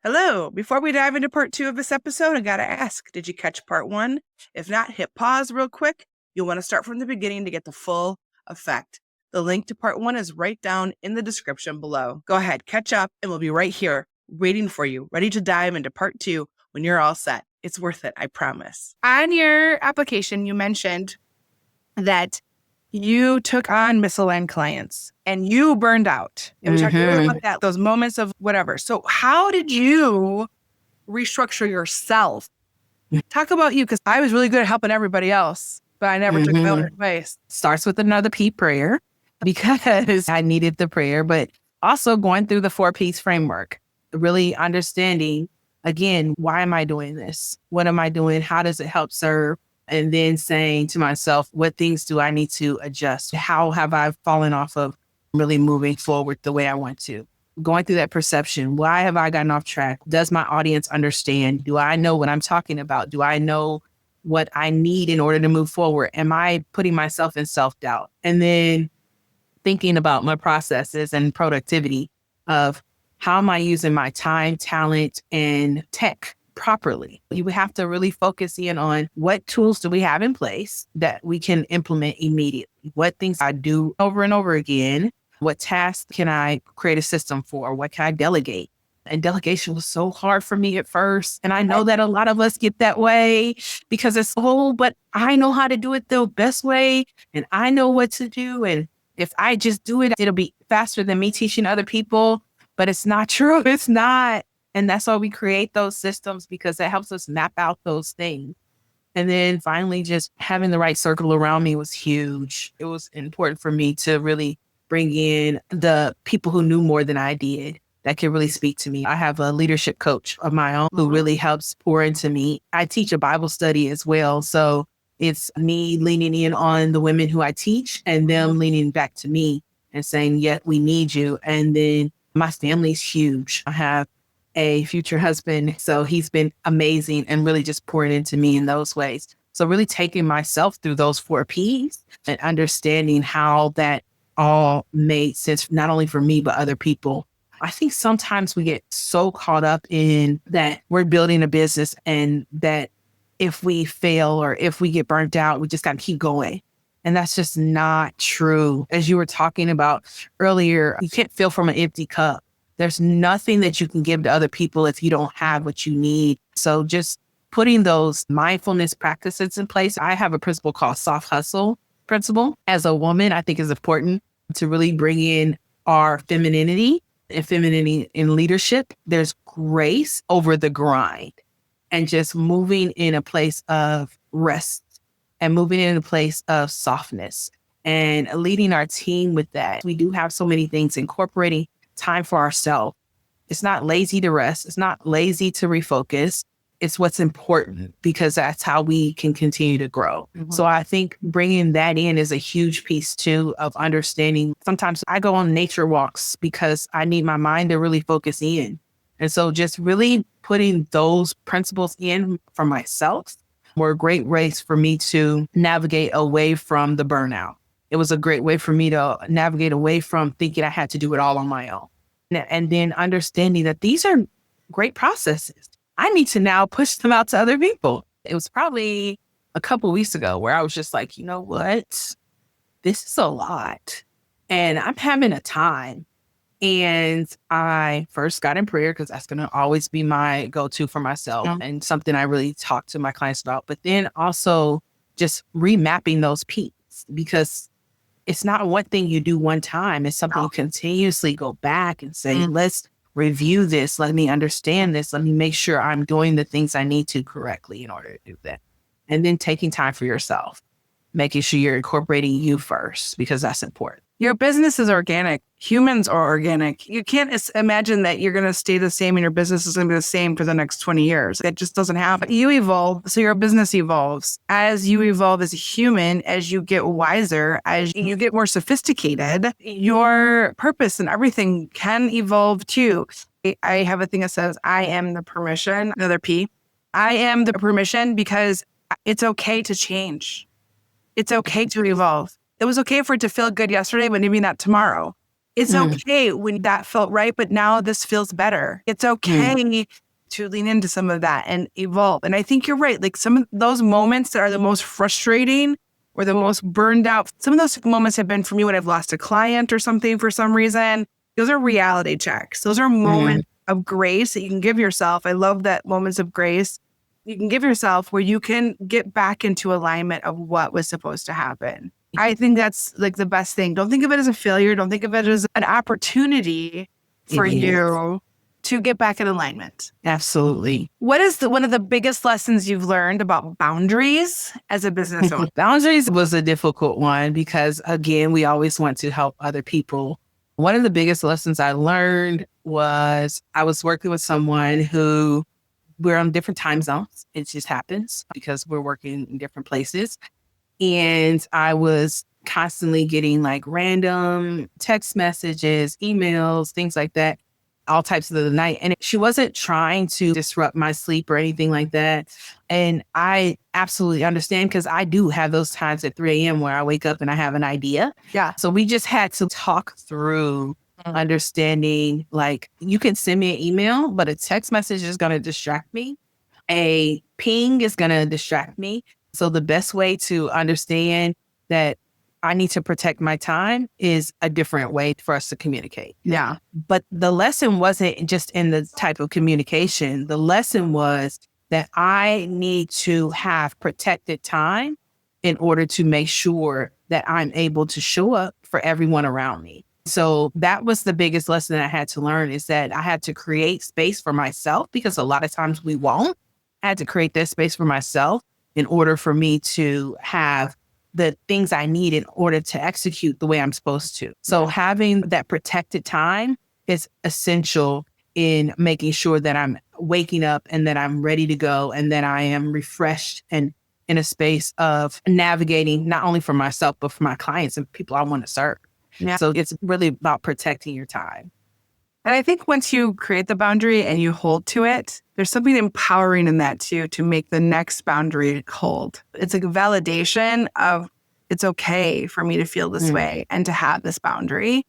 Hello. Before we dive into part 2 of this episode, I gotta ask, did you catch part 1? If not, hit pause real quick. You'll want to start from the beginning to get the full effect. The link to part 1 is right down in the description below. Go ahead, catch up, and we'll be right here waiting for you, ready to dive into part 2 when you're all set. It's worth it, I promise. On your application, you mentioned that you took on misaligned clients and you burned out. And we talked a little about that, those moments of whatever. So how did you restructure yourself? Talk about you, because I was really good at helping everybody else, but I never took my own advice. Starts with another P prayer because I needed the prayer, but also going through the 4 P's framework, really understanding, again, why am I doing this? What am I doing? How does it help serve? And then saying to myself, what things do I need to adjust? How have I fallen off of really moving forward the way I want to? Going through that perception, why have I gotten off track? Does my audience understand? Do I know what I'm talking about? Do I know what I need in order to move forward? Am I putting myself in self-doubt? And then thinking about my processes and productivity of how am I using my time, talent, and tech properly? You have to really focus in on what tools do we have in place that we can implement immediately? What things I do over and over again? What tasks can I create a system for? What can I delegate? And delegation was so hard for me at first. And I know that a lot of us get that way because it's, but I know how to do it the best way. And I know what to do. And if I just do it, it'll be faster than me teaching other people. But it's not true. It's not. And that's why we create those systems, because it helps us map out those things. And then finally, just having the right circle around me was huge. It was important for me to really bring in the people who knew more than I did that could really speak to me. I have a leadership coach of my own who really helps pour into me. I teach a Bible study as well. So it's me leaning in on the women who I teach and them leaning back to me and saying, yeah, we need you. And then my family's huge. I have a future husband. So he's been amazing and really just pouring into me in those ways. So really taking myself through those 4 P's and understanding how that all made sense, not only for me, but other people. I think sometimes we get so caught up in that we're building a business and that if we fail or if we get burnt out, we just got to keep going. And that's just not true. As you were talking about earlier, you can't fill from an empty cup. There's nothing that you can give to other people if you don't have what you need. So just putting those mindfulness practices in place. I have a principle called soft hustle principle. As a woman, I think is important to really bring in our femininity and femininity in leadership. There's grace over the grind and just moving in a place of rest and moving in a place of softness and leading our team with that. We do have so many things, incorporating time for ourselves. It's not lazy to rest. It's not lazy to refocus. It's what's important, because that's how we can continue to grow. So I think bringing that in is a huge piece too of understanding. Sometimes I go on nature walks because I need my mind to really focus in. And so just really putting those principles in for myself were a great ways for me to navigate away from the burnout. It was a great way for me to navigate away from thinking I had to do it all on my own. And then understanding that these are great processes. I need to now push them out to other people. It was probably a couple of weeks ago where I was just like, you know what? This is a lot. And I'm having a time. And I first got in prayer because that's going to always be my go-to for myself and something I really talk to my clients about. But then also just remapping those P's, because it's not one thing you do one time. It's something you continuously go back and say, let's review this. Let me understand this. Let me make sure I'm doing the things I need to correctly in order to do that. And then taking time for yourself, making sure you're incorporating you first, because that's important. Your business is organic. Humans are organic. You can't imagine that you're going to stay the same and your business is going to be the same for the next 20 years. That just doesn't happen. You evolve, so your business evolves. As you evolve as a human, as you get wiser, as you get more sophisticated, your purpose and everything can evolve too. I have a thing that says, I am the permission, another P. I am the permission, because it's okay to change. It's okay to evolve. It was okay for it to feel good yesterday, but maybe not tomorrow. It's okay when that felt right, but now this feels better. It's okay to lean into some of that and evolve. And I think you're right. Like some of those moments that are the most frustrating or the most burned out, some of those moments have been for me when I've lost a client or something for some reason. Those are reality checks. Those are moments of grace that you can give yourself. I love that moments of grace you can give yourself where you can get back into alignment of what was supposed to happen. I think that's like the best thing. Don't think of it as a failure. Don't think of it as an opportunity for you to get back in alignment. Absolutely. What is one of the biggest lessons you've learned about boundaries as a business owner? Boundaries was a difficult one because, again, we always want to help other people. One of the biggest lessons I learned was I was working with someone who we're on different time zones. It just happens because we're working in different places. And I was constantly getting like random text messages, emails, things like that, all types of the night. And she wasn't trying to disrupt my sleep or anything like that. And I absolutely understand because I do have those times at 3 a.m. where I wake up and I have an idea. Yeah. So we just had to talk through understanding, like, you can send me an email, but a text message is going to distract me. A ping is going to distract me. So the best way to understand that I need to protect my time is a different way for us to communicate. Yeah. But the lesson wasn't just in the type of communication. The lesson was that I need to have protected time in order to make sure that I'm able to show up for everyone around me. So that was the biggest lesson that I had to learn, is that I had to create space for myself, because a lot of times we won't. I had to create that space for myself in order for me to have the things I need in order to execute the way I'm supposed to. So having that protected time is essential in making sure that I'm waking up and that I'm ready to go and that I am refreshed and in a space of navigating not only for myself, but for my clients and people I want to serve. Yeah. So it's really about protecting your time. And I think once you create the boundary and you hold to it, there's something empowering in that too, to make the next boundary hold. It's like a validation of it's okay for me to feel this way and to have this boundary.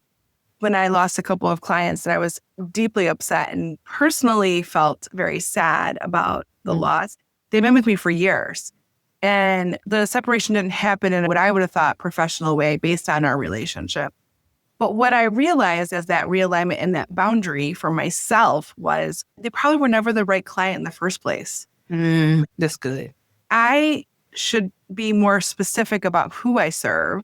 When I lost a couple of clients that I was deeply upset and personally felt very sad about the loss, they've been with me for years. And the separation didn't happen in what I would have thought professional way based on our relationship. But what I realized as that realignment and that boundary for myself was they probably were never the right client in the first place. That's good. I should be more specific about who I serve,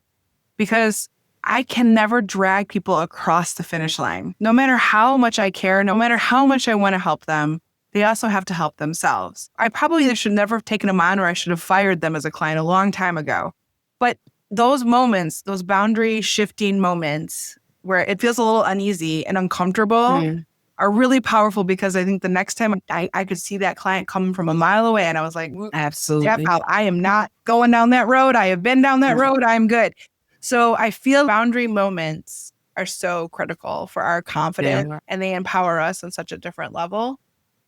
because I can never drag people across the finish line. No matter how much I care, no matter how much I want to help them, they also have to help themselves. I probably should never have taken them on, or I should have fired them as a client a long time ago. But those moments, those boundary shifting moments where it feels a little uneasy and uncomfortable are really powerful, because I think the next time I could see that client coming from a mile away and I was like, absolutely, I am not going down that road. I have been down that road. I'm good. So I feel boundary moments are so critical for our confidence, and they empower us on such a different level.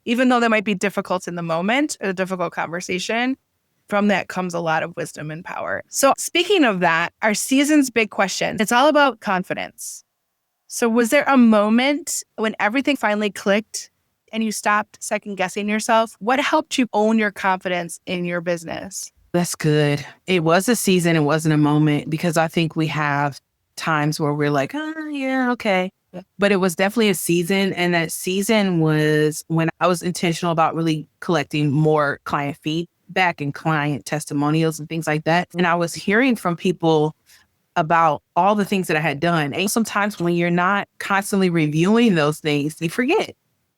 Even though they might be difficult in the moment, a difficult conversation, from that comes a lot of wisdom and power. So speaking of that, our season's big question, it's all about confidence. So was there a moment when everything finally clicked and you stopped second guessing yourself? What helped you own your confidence in your business? That's good. It was a season. It wasn't a moment, because I think we have times where we're like, oh, yeah, okay. But it was definitely a season. And that season was when I was intentional about really collecting more client feedback and client testimonials and things like that. And I was hearing from people about all the things that I had done. And sometimes when you're not constantly reviewing those things, you forget,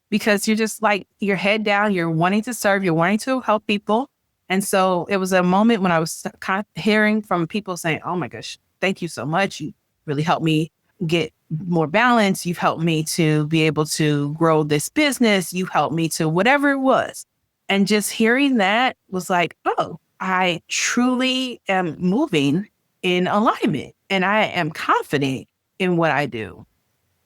because you're just like, your head down, you're wanting to serve, you're wanting to help people. And so it was a moment when I was kind of hearing from people saying, oh my gosh, thank you so much. You really helped me get more balance. You've helped me to be able to grow this business. You helped me to whatever it was. And just hearing that was like, oh, I truly am moving in alignment and I am confident in what I do.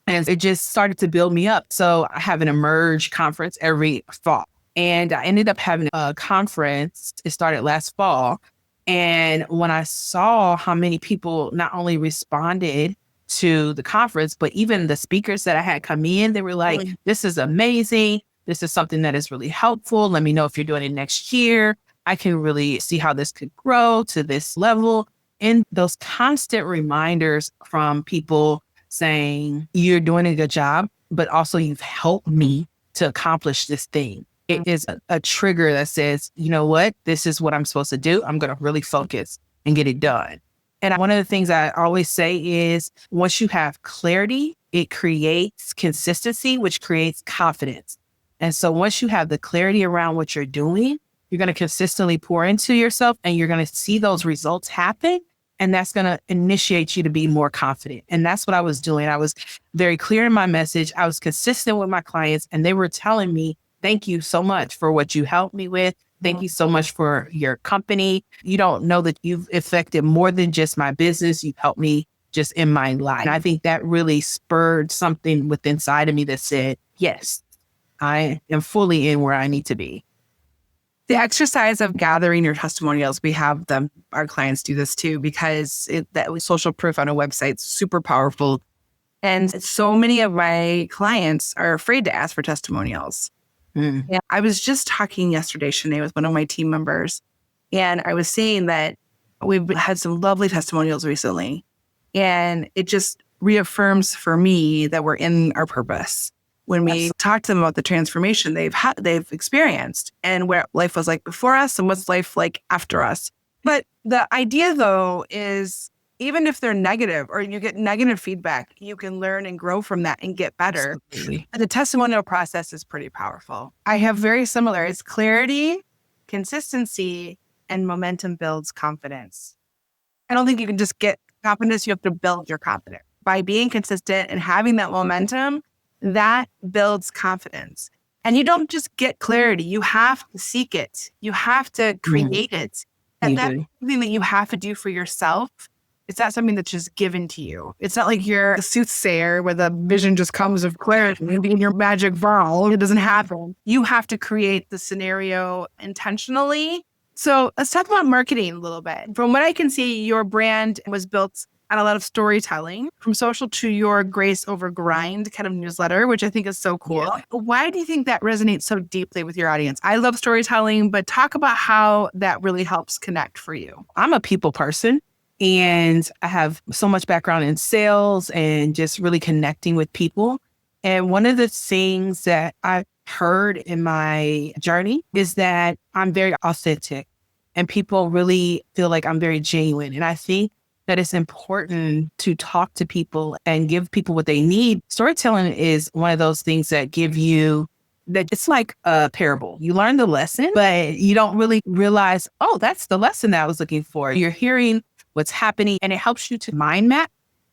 And it just started to build me up. So I have an Emerge conference every fall. And I ended up having a conference. It started last fall. And when I saw how many people not only responded to the conference, but even the speakers that I had come in, they were like, this is amazing. This is something that is really helpful. Let me know if you're doing it next year. I can really see how this could grow to this level. And those constant reminders from people saying, you're doing a good job, but also you've helped me to accomplish this thing. It is a trigger that says, you know what, this is what I'm supposed to do. I'm going to really focus and get it done. And one of the things I always say is once you have clarity, it creates consistency, which creates confidence. And so once you have the clarity around what you're doing, you're going to consistently pour into yourself and you're going to see those results happen. And that's going to initiate you to be more confident. And that's what I was doing. I was very clear in my message. I was consistent with my clients and they were telling me, thank you so much for what you helped me with. Thank you so much for your company. You don't know that you've affected more than just my business. You've helped me just in my life. And I think that really spurred something within inside of me that said, yes, I am fully in where I need to be. The exercise of gathering your testimonials, we have them, our clients do this too, because that social proof on a website is super powerful. And so many of my clients are afraid to ask for testimonials. Yeah, I was just talking yesterday, ShaNae, with one of my team members, and I was saying that we've had some lovely testimonials recently, and it just reaffirms for me that we're in our purpose. When we talk to them about the transformation they've experienced and where life was like before us and what's life like after us. But the idea, though, is even if they're negative or you get negative feedback, you can learn and grow from that and get better. Absolutely. The testimonial process is pretty powerful. I have very similar. It's clarity, consistency, and momentum builds confidence. I don't think you can just get confidence. You have to build your confidence. By being consistent and having that momentum, that builds confidence. And you don't just get clarity. You have to seek it. You have to create it. And that's something that you have to do for yourself. It's not something that's just given to you. It's not like you're a soothsayer where the vision just comes of clarity in your magic vial. It doesn't happen. You have to create the scenario intentionally. So let's talk about marketing a little bit. From what I can see, your brand was built on a lot of storytelling, from social to your Grace Over Grind kind of newsletter, which I think is so cool. Yeah. Why do you think that resonates so deeply with your audience? I love storytelling, but talk about how that really helps connect for you. I'm a people person. And I have so much background in sales and just really connecting with people. And one of the things that I've heard in my journey is that I'm very authentic and people really feel like I'm very genuine. And I think that it's important to talk to people and give people what they need. Storytelling is one of those things that give you that it's like a parable. You learn the lesson, but you don't really realize, oh, that's the lesson that I was looking for. You're hearing what's happening, and it helps you to mind map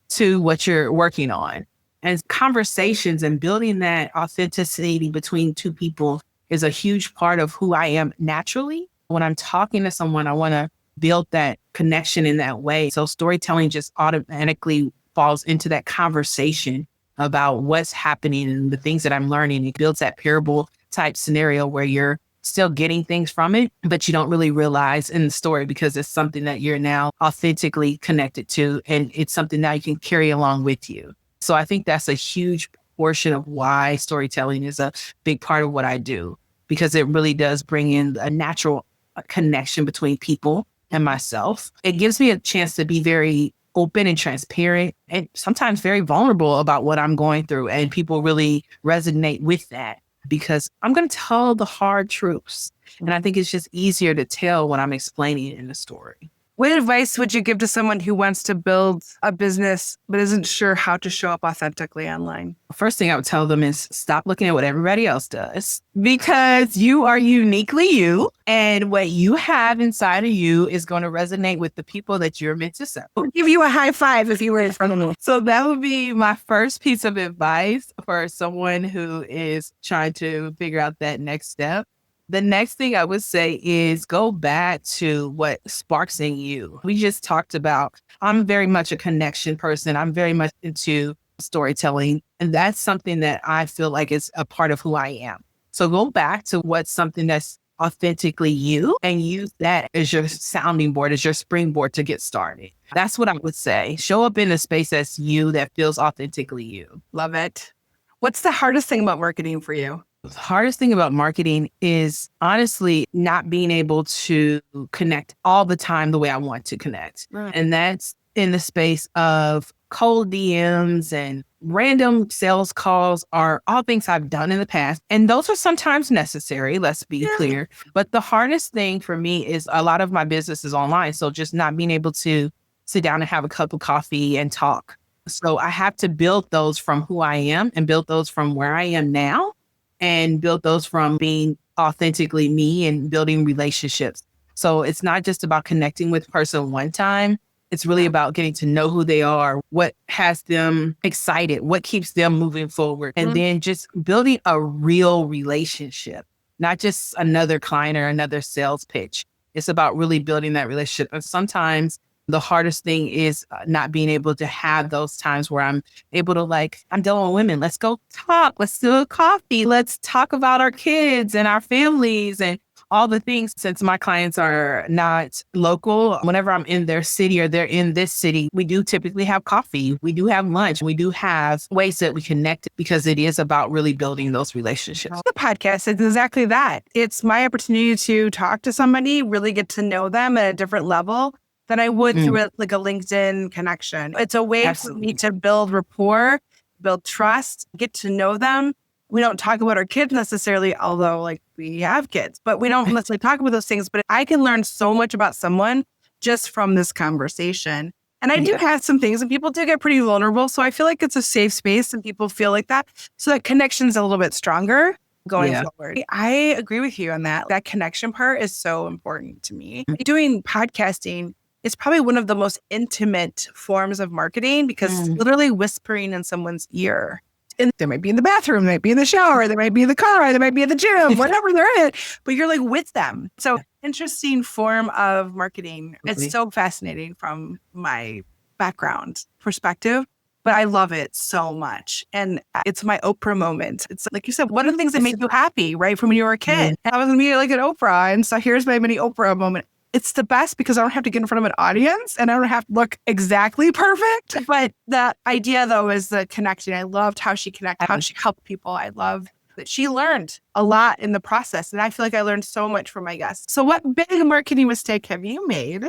to what you're working on. And conversations and building that authenticity between two people is a huge part of who I am naturally. When I'm talking to someone, I want to build that connection in that way. So storytelling just automatically falls into that conversation about what's happening and the things that I'm learning. It builds that parable type scenario where you're still getting things from it, but you don't really realize in the story because it's something that you're now authentically connected to. And it's something that you can carry along with you. So I think that's a huge portion of why storytelling is a big part of what I do, because it really does bring in a natural connection between people and myself. It gives me a chance to be very open and transparent and sometimes very vulnerable about what I'm going through. And people really resonate with that, because I'm going to tell the hard truths. And I think it's just easier to tell when I'm explaining it in the story. What advice would you give to someone who wants to build a business but isn't sure how to show up authentically online? First thing I would tell them is stop looking at what everybody else does, because you are uniquely you, and what you have inside of you is going to resonate with the people that you're meant to serve. I'll give you a high five if you were in front of me. So that would be my first piece of advice for someone who is trying to figure out that next step. The next thing I would say is go back to what sparks in you. We just talked about, I'm very much a connection person. I'm very much into storytelling. And that's something that I feel like is a part of who I am. So go back to what's something that's authentically you and use that as your sounding board, as your springboard to get started. That's what I would say. Show up in a space that's you, that feels authentically you. Love it. What's the hardest thing about marketing for you? The hardest thing about marketing is honestly not being able to connect all the time the way I want to connect. Right. And that's in the space of cold DMs and random sales calls are all things I've done in the past. And those are sometimes necessary, let's be clear. But the hardest thing for me is a lot of my business is online. So just not being able to sit down and have a cup of coffee and talk. So I have to build those from who I am and build those from where I am now and build those from being authentically me and building relationships. So it's not just about connecting with a person one time. It's really about getting to know who they are, what has them excited, what keeps them moving forward, and then just building a real relationship, not just another client or another sales pitch. It's about really building that relationship. And sometimes the hardest thing is not being able to have those times where I'm able to I'm dealing with women. Let's go talk. Let's do a coffee. Let's talk about our kids and our families and all the things. Since my clients are not local, whenever I'm in their city or they're in this city, we do typically have coffee. We do have lunch. We do have ways that we connect because it is about really building those relationships. The podcast is exactly that. It's my opportunity to talk to somebody, really get to know them at a different level than I would through a LinkedIn connection. It's a way for me to build rapport, build trust, get to know them. We don't talk about our kids necessarily, although we have kids, but we don't necessarily talk about those things. But I can learn so much about someone just from this conversation. And I do have some things and people do get pretty vulnerable. So I feel like it's a safe space and people feel like that. So that connection's a little bit stronger going forward. I agree with you on that. That connection part is so important to me. Doing podcasting is probably one of the most intimate forms of marketing because literally whispering in someone's ear. And they might be in the bathroom, they might be in the shower, they might be in the car, they might be at the gym, whatever they're in, but you're with them. So interesting form of marketing. It's so fascinating from my background perspective, but I love it so much. And it's my Oprah moment. It's like you said, what are the things that make you happy, right? From when you were a kid. I was going to be an Oprah. And so here's my mini Oprah moment. It's the best because I don't have to get in front of an audience and I don't have to look exactly perfect. But the idea, though, is the connection. I loved how she connected, how she helped people. I love that she learned a lot in the process. And I feel like I learned so much from my guests. So what big marketing mistake have you made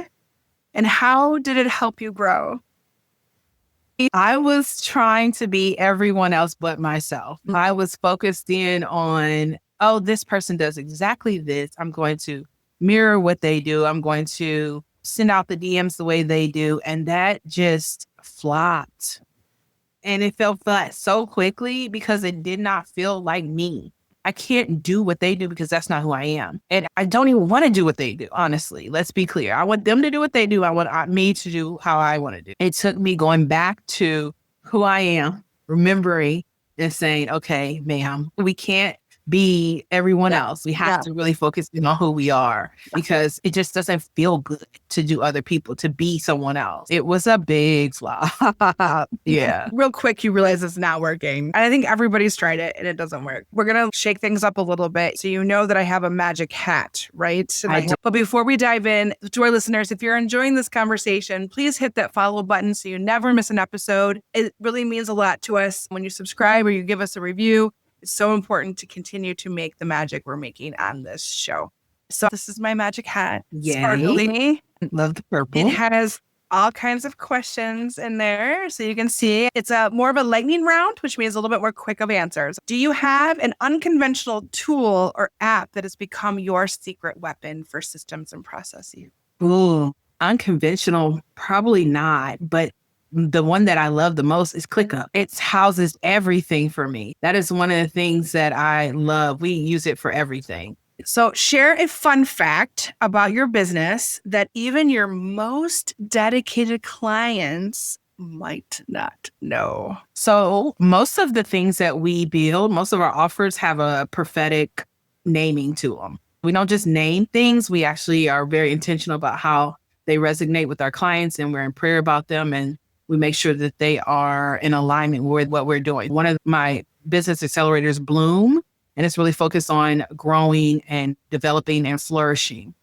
and how did it help you grow? I was trying to be everyone else but myself. I was focused in on, this person does exactly this. I'm going to mirror what they do. I'm going to send out the DMs the way they do. And that just flopped. And it fell flat so quickly because it did not feel like me. I can't do what they do because that's not who I am. And I don't even want to do what they do, honestly. Let's be clear. I want them to do what they do. I want me to do how I want to do. It took me going back to who I am, remembering and saying, okay, ma'am, we can't be everyone else. We have to really focus in on who we are because it just doesn't feel good to do other people, to be someone else. It was a big flop. Real quick, you realize it's not working. I think everybody's tried it and it doesn't work. We're going to shake things up a little bit. So you know that I have a magic hat, right? But before we dive in, to our listeners, if you're enjoying this conversation, please hit that follow button so you never miss an episode. It really means a lot to us when you subscribe or you give us a review. It's so important to continue to make the magic we're making on this show. So this is my magic hat. Sparkly. Love the purple. It has all kinds of questions in there. So you can see it's more of a lightning round, which means a little bit more quick of answers. Do you have an unconventional tool or app that has become your secret weapon for systems and processes? Ooh, unconventional, probably not, but the one that I love the most is ClickUp. It houses everything for me. That is one of the things that I love. We use it for everything. So share a fun fact about your business that even your most dedicated clients might not know. So most of the things that we build, most of our offers have a prophetic naming to them. We don't just name things. We actually are very intentional about how they resonate with our clients and we're in prayer about them and we make sure that they are in alignment with what we're doing. One of my business accelerators, Bloom, And it's really focused on growing and developing and flourishing.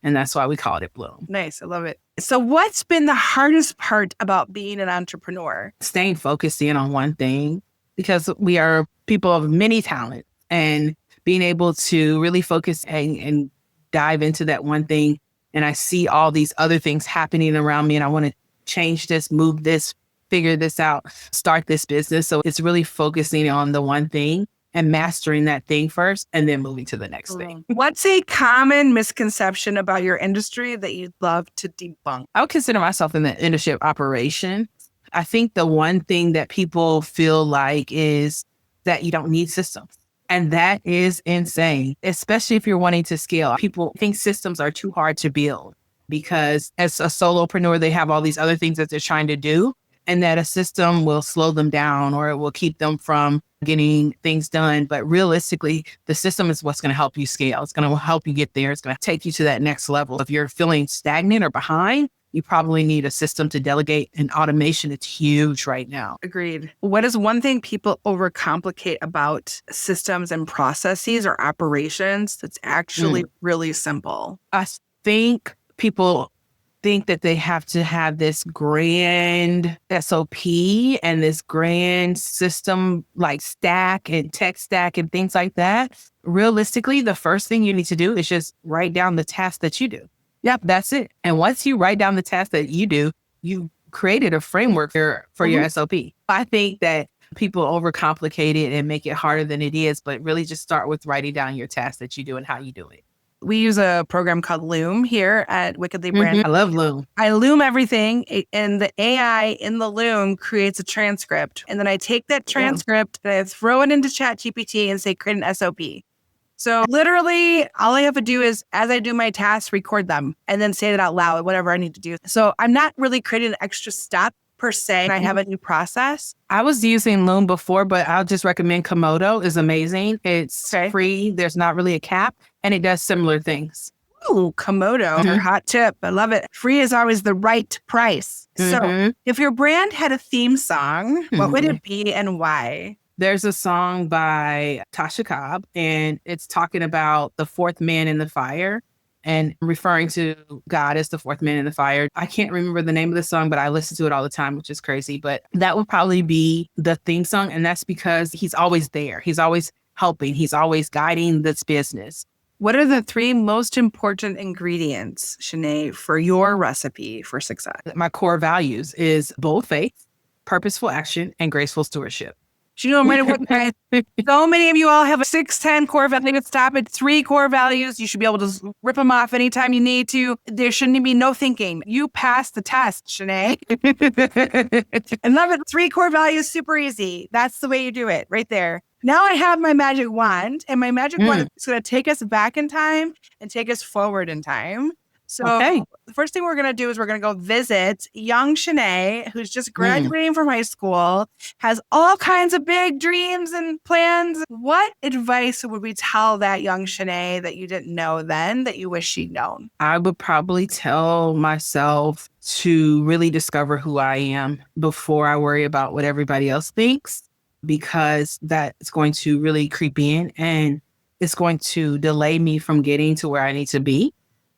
And that's why we called it Bloom. Nice. I love it. So what's been the hardest part about being an entrepreneur? Staying focused in on one thing, because we are people of many talents, and being able to really focus and dive into that one thing. And I see all these other things happening around me, and I want to change this, move this, figure this out, start this business. So it's really focusing on the one thing and mastering that thing first, and then moving to the next thing. What's a common misconception about your industry that you'd love to debunk? I would consider myself in the industry of operation. I think the one thing that people feel like is that you don't need systems. And that is insane, especially if you're wanting to scale. People think systems are too hard to build because as a solopreneur, they have all these other things that they're trying to do, and that a system will slow them down or it will keep them from getting things done. But realistically, the system is what's going to help you scale. It's going to help you get there. It's going to take you to that next level. If you're feeling stagnant or behind, you probably need a system to delegate, and automation. It's huge right now. Agreed. What is one thing people overcomplicate about systems and processes or operations that's actually really simple? I think people think that they have to have this grand SOP and this grand system like stack and tech stack and things like that. Realistically, the first thing you need to do is just write down the task that you do. Yep, that's it. And once you write down the task that you do, you created a framework for your SOP. I think that people overcomplicate it and make it harder than it is, but really just start with writing down your task that you do and how you do it. We use a program called Loom here at Wickedly Brand. I love Loom. I Loom everything, and the AI in the Loom creates a transcript. And then I take that transcript and I throw it into ChatGPT and say, create an SOP. So literally all I have to do is, as I do my tasks, record them and then say that out loud, whatever I need to do. So I'm not really creating an extra step per se. I have a new process. I was using Loom before, but I'll just recommend Komodo is amazing. It's free. There's not really a cap, and it does similar things. Ooh, Komodo, hot tip. I love it. Free is always the right price. So if your brand had a theme song, what would it be and why? There's a song by Tasha Cobb, and it's talking about the fourth man in the fire and referring to God as the fourth man in the fire. I can't remember the name of the song, but I listen to it all the time, which is crazy. But that would probably be the theme song. And that's because he's always there. He's always helping. He's always guiding this business. What are the 3 most important ingredients, ShaNae, for your recipe for success? My core values is bold faith, purposeful action, and graceful stewardship. You know, so many of you all have 6-10 core values. Stop at 3 core values. You should be able to rip them off anytime you need to. There shouldn't be no thinking. You passed the test, ShaNae. I love it. 3 core values, super easy. That's the way you do it right there. Now I have my magic wand, and my magic wand is going to take us back in time and take us forward in time. So the first thing we're going to do is we're going to go visit young ShaNae, who's just graduating from high school, has all kinds of big dreams and plans. What advice would we tell that young ShaNae that you didn't know then that you wish she'd known? I would probably tell myself to really discover who I am before I worry about what everybody else thinks, because that's going to really creep in and it's going to delay me from getting to where I need to be.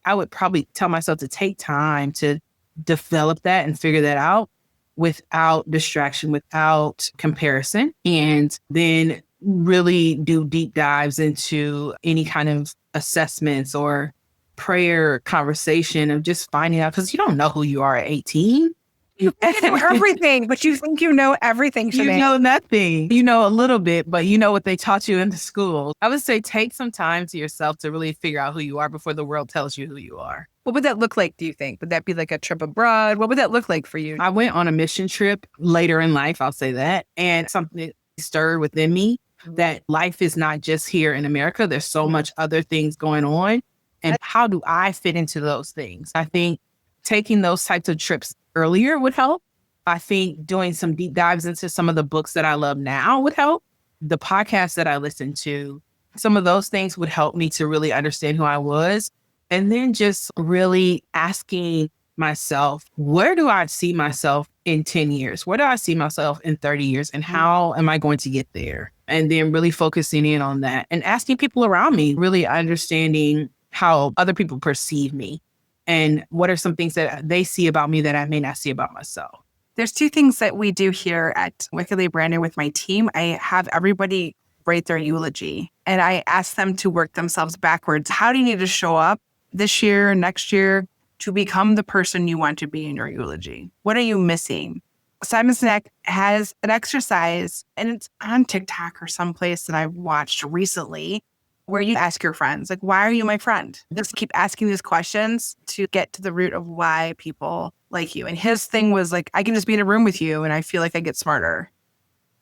I would probably tell myself to take time to develop that and figure that out without distraction, without comparison, and then really do deep dives into any kind of assessments or prayer conversation of just finding out, because you don't know who you are at 18. You know everything, but you think you know everything, ShaNae. You know nothing. You know a little bit, but you know what they taught you in the school. I would say take some time to yourself to really figure out who you are before the world tells you who you are. What would that look like, do you think? Would that be like a trip abroad? What would that look like for you? I went on a mission trip later in life, I'll say that, and something stirred within me that life is not just here in America. There's so much other things going on. And how do I fit into those things? I think taking those types of trips earlier would help. I think doing some deep dives into some of the books that I love now would help. The podcasts that I listen to, some of those things would help me to really understand who I was. And then just really asking myself, where do I see myself in 10 years? Where do I see myself in 30 years? And how am I going to get there? And then really focusing in on that and asking people around me, really understanding how other people perceive me and what are some things that they see about me that I may not see about myself. There's two things that we do here at Wickedly Branded with my team. I have everybody write their eulogy and I ask them to work themselves backwards. How do you need to show up this year, next year to become the person you want to be in your eulogy? What are you missing? Simon Sinek has an exercise and it's on TikTok or someplace that I've watched recently where you ask your friends, like, why are you my friend? Just keep asking these questions to get to the root of why people like you. And his thing was like, I can just be in a room with you and I feel like I get smarter.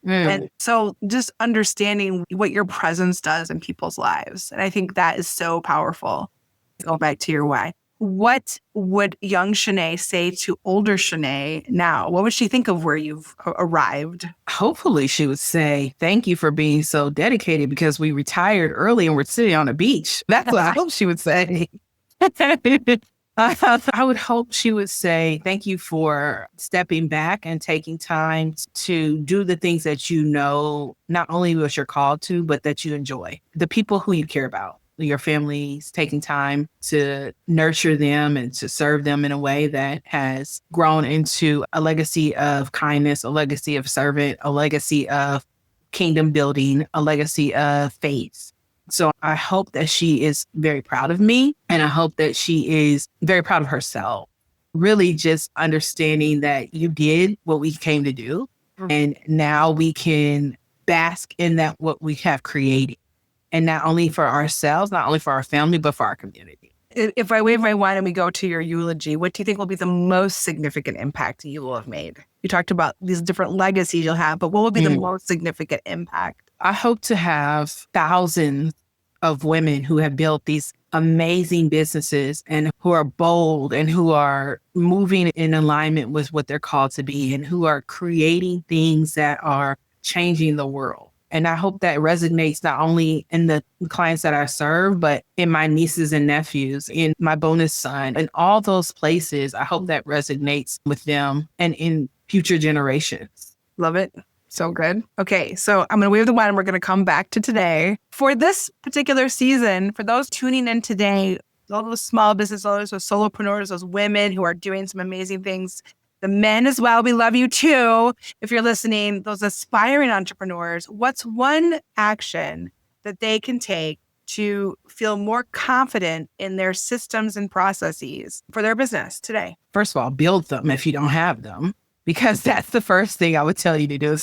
And so just understanding what your presence does in people's lives. And I think that is so powerful. Go back to your why. What would young ShaNae say to older ShaNae now? What would she think of where you've arrived? Hopefully she would say, thank you for being so dedicated because we retired early and we're sitting on a beach. That's what I hope she would say. I would hope she would say, thank you for stepping back and taking time to do the things that you know, not only what you're called to, but that you enjoy. The people who you care about. Your families, taking time to nurture them and to serve them in a way that has grown into a legacy of kindness, a legacy of servant, a legacy of kingdom building, a legacy of faith. So I hope that she is very proud of me and I hope that she is very proud of herself. Really just understanding that you did what we came to do and now we can bask in that what we have created. And not only for ourselves, not only for our family, but for our community. If I wave my wand and we go to your eulogy, what do you think will be the most significant impact you will have made? You talked about these different legacies you'll have, but what will be the most significant impact? I hope to have thousands of women who have built these amazing businesses and who are bold and who are moving in alignment with what they're called to be and who are creating things that are changing the world. And I hope that resonates not only in the clients that I serve, but in my nieces and nephews, in my bonus son, and all those places. I hope that resonates with them and in future generations. Love it. So good. Okay, so I'm going to wave the wand and we're going to come back to today. For this particular season, for those tuning in today, all those small business owners, those solopreneurs, those women who are doing some amazing things, the men as well, we love you too. If you're listening, those aspiring entrepreneurs, what's one action that they can take to feel more confident in their systems and processes for their business today? First of all, build them if you don't have them, because that's the first thing I would tell you to do.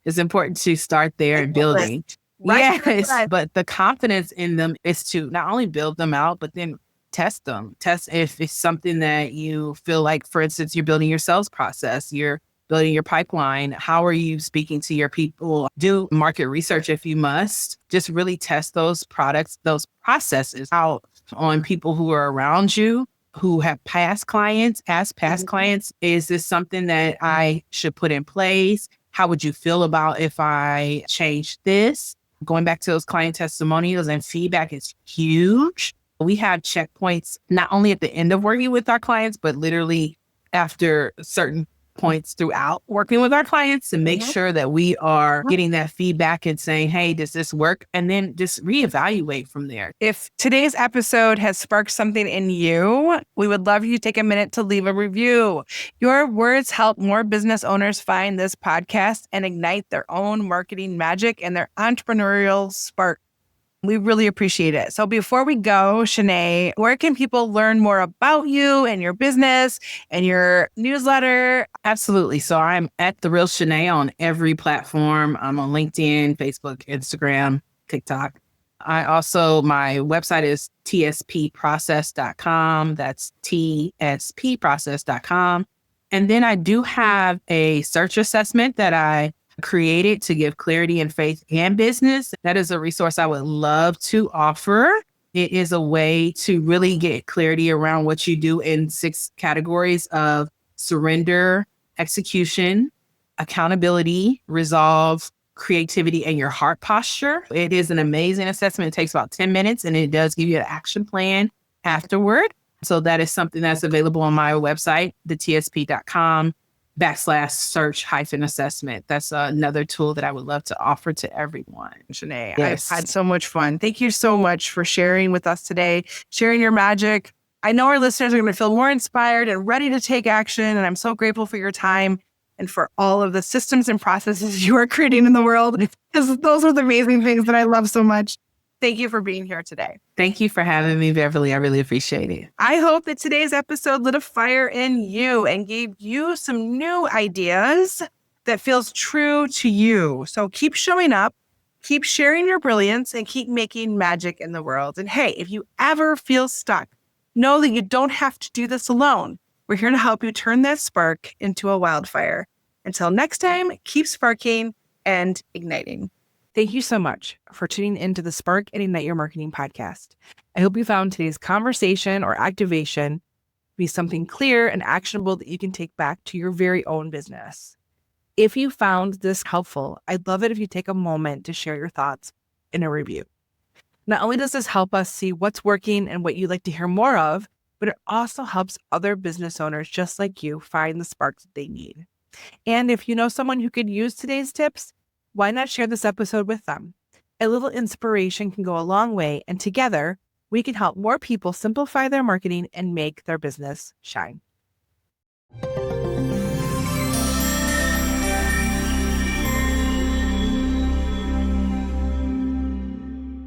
It's important to start there and building. Yes, but the confidence in them is to not only build them out, but then test them. Test if it's something that you feel like, for instance, you're building your sales process, you're building your pipeline. How are you speaking to your people? Do market research if you must. Just really test those products, those processes out on people who are around you, who have past clients. Ask past clients, is this something that I should put in place? How would you feel about if I change this? Going back to those client testimonials and feedback is huge. We have checkpoints, not only at the end of working with our clients, but literally after certain points throughout working with our clients to make sure that we are getting that feedback and saying, hey, does this work? And then just reevaluate from there. If today's episode has sparked something in you, we would love you to take a minute to leave a review. Your words help more business owners find this podcast and ignite their own marketing magic and their entrepreneurial spark. We really appreciate it. So before we go, ShaNae, where can people learn more about you and your business and your newsletter? Absolutely. So I'm at The Real ShaNae on every platform. I'm on LinkedIn, Facebook, Instagram, TikTok. My website is tspprocess.com. That's tspprocess.com. And then I do have a search assessment that I created to give clarity in faith and business. That is a resource I would love to offer. It is a way to really get clarity around what you do in 6 categories of surrender, execution, accountability, resolve, creativity, and your heart posture. It is an amazing assessment. It takes about 10 minutes and it does give you an action plan afterward. So that is something that's available on my website, theTSP.com. /search-assessment. That's another tool that I would love to offer to everyone. ShaNae, Yes. I've had so much fun. Thank you so much for sharing with us today, sharing your magic. I know our listeners are going to feel more inspired and ready to take action. And I'm so grateful for your time and for all of the systems and processes you are creating in the world, because those are the amazing things that I love so much. Thank you for being here today. Thank you for having me, Beverly. I really appreciate it. I hope that today's episode lit a fire in you and gave you some new ideas that feels true to you. So keep showing up, keep sharing your brilliance, and keep making magic in the world. And hey, if you ever feel stuck, know that you don't have to do this alone. We're here to help you turn that spark into a wildfire. Until next time, keep sparking and igniting. Thank you so much for tuning into the Spark and Ignite Your Marketing podcast. I hope you found today's conversation or activation to be something clear and actionable that you can take back to your very own business. If you found this helpful, I'd love it if you take a moment to share your thoughts in a review. Not only does this help us see what's working and what you'd like to hear more of, but it also helps other business owners just like you find the sparks that they need. And if you know someone who could use today's tips, why not share this episode with them? A little inspiration can go a long way, and together we can help more people simplify their marketing and make their business shine.